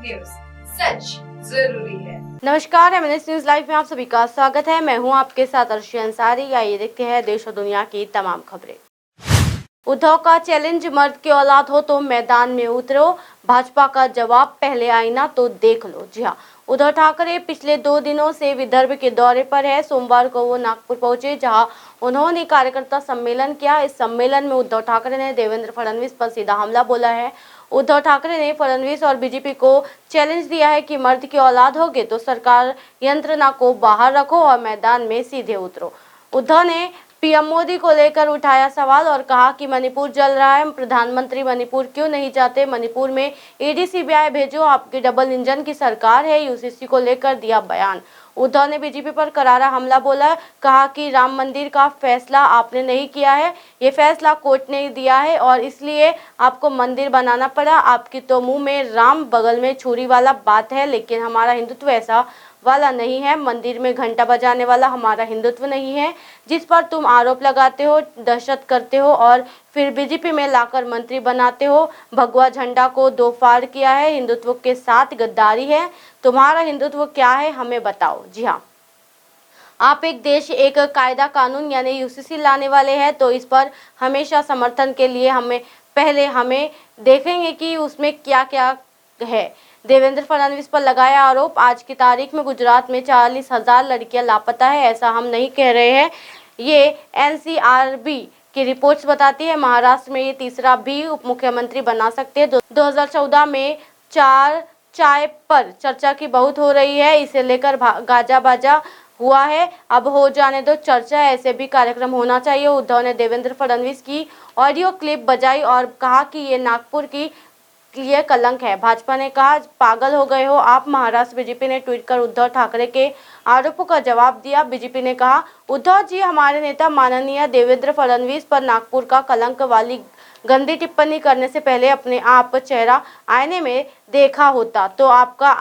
News, सच जरूरी है। नमस्कार, एमएनएस न्यूज लाइव में आप सभी का स्वागत है। मैं हूं आपके साथ अर्शी अंसारी। आइए देखते हैं देश और दुनिया की तमाम खबरें। उद्धव का चैलेंज, मर्द की औलाद हो तो मैदान में उतरो। भाजपा का जवाब, पहले आईना तो देख लो। जी हां, उद्धव ठाकरे पिछले 2 दिनों से विदर्भ के दौरे पर है। सोमवार को वो नागपुर पहुंचे, जहां उन्होंने कार्यकर्ता सम्मेलन किया। इस सम्मेलन में उद्धव ठाकरे ने देवेंद्र फडणवीस पर सीधा हमला बोला है। उद्धव ठाकरे ने फडणवीस और बीजेपी को चैलेंज दिया है कि मर्द की औलाद होगे तो सरकार यंत्रणा को बाहर रखो और मैदान में सीधे उतरो। उद्धव ने पीएम मोदी को लेकर उठाया सवाल और कहा कि मणिपुर जल रहा है, प्रधानमंत्री मणिपुर क्यों नहीं जाते? मणिपुर में ईडी सीबीआई भेजो, आपकी डबल इंजन की सरकार है। यूसीसी को लेकर दिया बयान। उद्धव ने बीजेपी पर करारा हमला बोला, कहा कि राम मंदिर का फैसला आपने नहीं किया है, ये फैसला कोर्ट ने दिया है और इसलिए आपको मंदिर बनाना पड़ा। आपकी तो मुंह में राम बगल में छुरी वाला बात है, लेकिन हमारा हिंदुत्व ऐसा वाला नहीं है। मंदिर में घंटा बजाने वाला हमारा हिंदुत्व नहीं है, जिस पर तुम आरोप लगाते हो, दहशत करते हो और फिर बीजेपी में लाकर मंत्री बनाते हो। भगवा झंडा को 2 फाड़ किया है, हिंदुत्व के साथ गद्दारी है। तुम्हारा हिंदुत्व क्या है, हमें बताओ। जी हाँ, आप एक देश एक कायदा कानून यानी यूसीसी लाने वाले हैं, तो इस पर हमेशा समर्थन के लिए हमें देखेंगे कि उसमें क्या क्या है। देवेंद्र फडणवीस पर लगाया आरोप, आज की तारीख में गुजरात में 40,000 लड़कियां लापता है। ऐसा हम नहीं कह रहे हैं, ये एनसीआरबी की रिपोर्ट्स बताती है। महाराष्ट्र में ये तीसरा भी उप मुख्यमंत्री बना सकते हैं। 2014 में चाय पर चर्चा की बहुत हो रही है, इसे लेकर गाजा बाजा हुआ है। अब हो जाने दो चर्चा, ऐसे भी कार्यक्रम होना चाहिए। उद्धव ने देवेंद्र फडणवीस की ऑडियो क्लिप बजाई और कहा कि ये नागपुर की लिए कलंक है। भाजपा ने कहा, पागल हो गए हो आप। महाराष्ट्र बीजेपी ने ट्वीट कर उद्धव ठाकरे के आरोपों का जवाब दिया। बीजेपी ने कहा, उद्धव जी, हमारे नेता माननीय देवेंद्र फडणवीस पर नागपुर का कलंक वाली गंदी टिप्पणी करने से पहले अपने आप चेहरा आईने में देखा होता तो आपका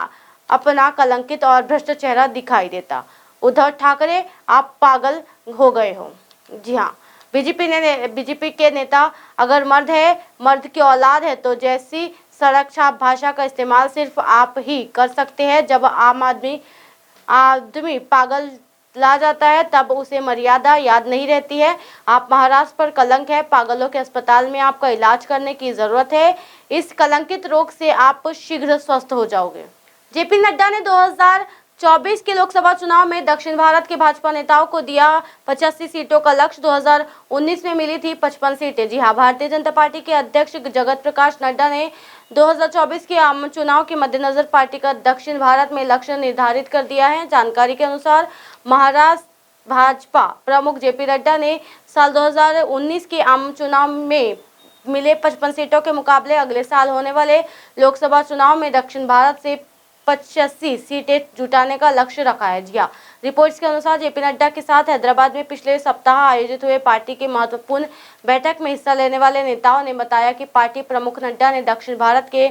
अपना कलंकित और भ्रष्ट चेहरा दिखाई देता। उद्धव ठाकरे, आप पागल हो गए हो। जी हाँ, बीजेपी के नेता, अगर मर्द की औलाद है तो जैसी सड़क छाप भाषा का इस्तेमाल सिर्फ आप ही कर सकते हैं। जब आम आदमी पागल ला जाता है तब उसे मर्यादा याद नहीं रहती है। आप महाराष्ट्र पर कलंक है। पागलों के अस्पताल में आपका इलाज करने की जरूरत है। इस कलंकित रोग से आप शीघ्र स्वस्थ हो जाओगे। जेपी नड्डा ने 2024 के लोकसभा चुनाव में दक्षिण भारत के भाजपा नेताओं को दिया 85 सीटों का लक्ष्य। 2019 में मिली थी 55 सीटें। जी हाँ, भारतीय जनता पार्टी के अध्यक्ष जगत प्रकाश नड्डा ने 2024 के आम चुनाव के मद्देनजर पार्टी का दक्षिण भारत में लक्ष्य निर्धारित कर दिया है। जानकारी के अनुसार महाराष्ट्र भाजपा प्रमुख जेपी नड्डा ने साल 2019 के आम चुनाव में मिले 55 सीटों के मुकाबले अगले साल होने वाले लोकसभा चुनाव में दक्षिण भारत से 85 सीटें जुटाने का लक्ष्य रखा है। जी हाँ, रिपोर्ट्स के अनुसार जेपी नड्डा के साथ हैदराबाद में पिछले सप्ताह आयोजित हुए पार्टी की महत्वपूर्ण बैठक में हिस्सा लेने वाले नेताओं ने बताया कि पार्टी प्रमुख नड्डा ने दक्षिण भारत के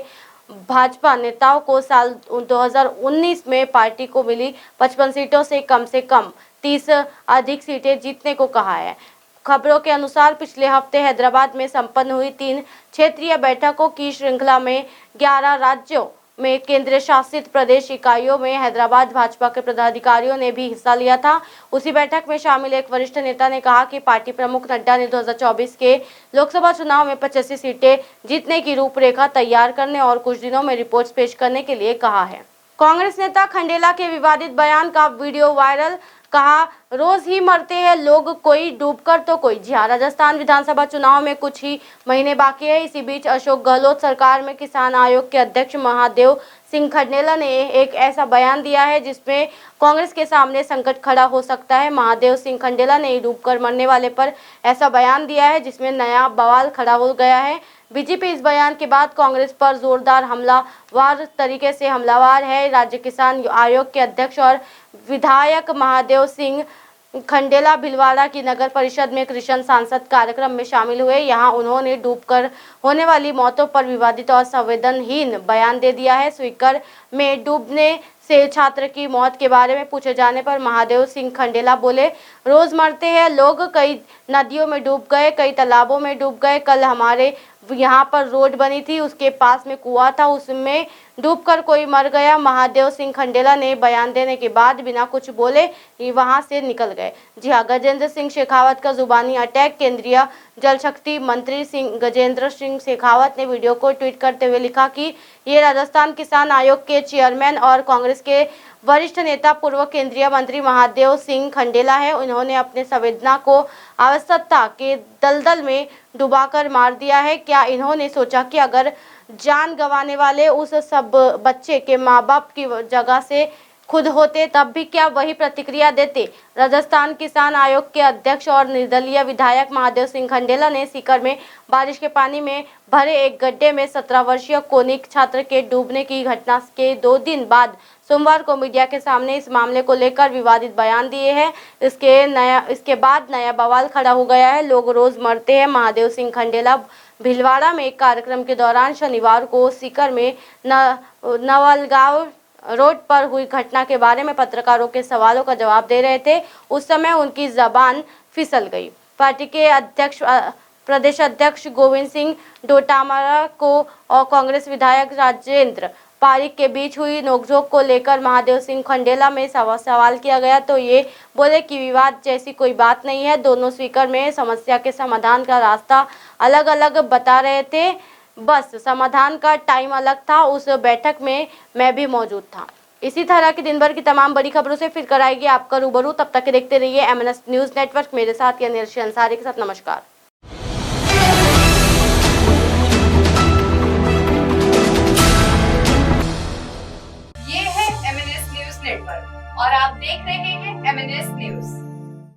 भाजपा नेताओं को साल 2019 में पार्टी को मिली 55 सीटों से कम 30 अधिक सीटें जीतने को कहा है। खबरों के अनुसार पिछले हफ्ते हैदराबाद में संपन्न हुई 3 क्षेत्रीय बैठकों की श्रृंखला में 11 राज्यों में केंद्र शासित प्रदेश इकाइयों में हैदराबाद भाजपा के पदाधिकारियों ने भी हिस्सा लिया था। उसी बैठक में शामिल एक वरिष्ठ नेता ने कहा कि पार्टी प्रमुख नड्डा ने 2024 के लोकसभा चुनाव में 85 सीटें जीतने की रूपरेखा तैयार करने और कुछ दिनों में रिपोर्ट्स पेश करने के लिए कहा है। कांग्रेस नेता खंडेला के विवादित बयान का वीडियो वायरल, कहा, रोज ही मरते हैं लोग, कोई डूबकर तो कोई। जी हाँ, राजस्थान विधानसभा चुनाव में कुछ ही महीने बाकी है। इसी बीच अशोक गहलोत सरकार में किसान आयोग के अध्यक्ष महादेव सिंह खंडेला ने एक ऐसा बयान दिया है जिसमें कांग्रेस के सामने संकट खड़ा हो सकता है। महादेव सिंह खंडेला ने डूबकर मरने वाले पर ऐसा बयान दिया है जिसमें नया बवाल खड़ा हो गया है। बीजेपी इस बयान के बाद कांग्रेस पर जोरदार हमलावर तरीके से हमलावर है। राज्य किसान आयोग के अध्यक्ष और विधायक महादेव सिंह खंडेला भीलवाड़ा की नगर परिषद में कृष्ण सांसद कार्यक्रम में शामिल हुए। यहां उन्होंने डूबकर होने वाली मौतों पर विवादित और संवेदनहीन बयान दे दिया है। स्पीकर में डूबने से छात्र की मौत के बारे में पूछे जाने पर महादेव सिंह खंडेला बोले, रोज मरते हैं लोग, कई नदियों में डूब गए, कई तालाबों में डूब गए। कल हमारे यहाँ पर रोड बनी थी, उसके पास में कुआं था, उसमें डूबकर कोई मर गया। महादेव सिंह खंडेला ने बयान देने के बाद बिना कुछ बोले ही वहां से निकल गए। जी हाँ, गजेंद्र सिंह शेखावत का जुबानी अटैक। केंद्रीय जल शक्ति मंत्री गजेंद्र सिंह शेखावत ने वीडियो को ट्वीट करते हुए लिखा कि ये राजस्थान किसान आयोग के चेयरमैन और कांग्रेस के वरिष्ठ नेता पूर्व केंद्रीय मंत्री महादेव सिंह खंडेला है। उन्होंने अपने संवेदना को आवश्यकता के दलदल में डुबाकर मार दिया है। क्या इन्होंने सोचा कि अगर जान गंवाने वाले उस सब बच्चे के माँ बाप की जगह से खुद होते तब भी क्या वही प्रतिक्रिया देते? राजस्थान किसान आयोग के अध्यक्ष और निर्दलीय विधायक महादेव सिंह खंडेला ने सीकर में बारिश के पानी में भरे एक गड्ढे में 17 वर्षीय कोनिक छात्र के डूबने की घटना के 2 दिन बाद सोमवार को मीडिया के सामने इस मामले को लेकर विवादित बयान दिए हैं। इसके बाद नया बवाल खड़ा हो गया है। लोग रोज मरते हैं। महादेव सिंह खंडेला भीलवाड़ा में एक कार्यक्रम के दौरान शनिवार को सीकर में नवलगांव रोड पर हुई घटना के बारे में पत्रकारों के सवालों का जवाब दे रहे थे। उस समय उनकी जबान फिसल गई। पार्टी के प्रदेश अध्यक्ष गोविंद सिंह डोटामरा को और कांग्रेस विधायक राजेंद्र पारिक के बीच हुई नोकझोंक को लेकर महादेव सिंह खंडेला में सवाल किया गया तो ये बोले कि विवाद जैसी कोई बात नहीं है। दोनों स्पीकर में समस्या के समाधान का रास्ता अलग अलग बता रहे थे, बस समाधान का टाइम अलग था। उस बैठक में मैं भी मौजूद था। इसी तरह की दिन भर की तमाम बड़ी खबरों से फिर कराएगी आपका रूबरू। तब तक देखते रहिए MNS न्यूज नेटवर्क। मेरे साथ यानी अर्शी अंसारी के साथ। नमस्कार। ये है MNS न्यूज नेटवर्क और आप देख रहे हैं MNS न्यूज।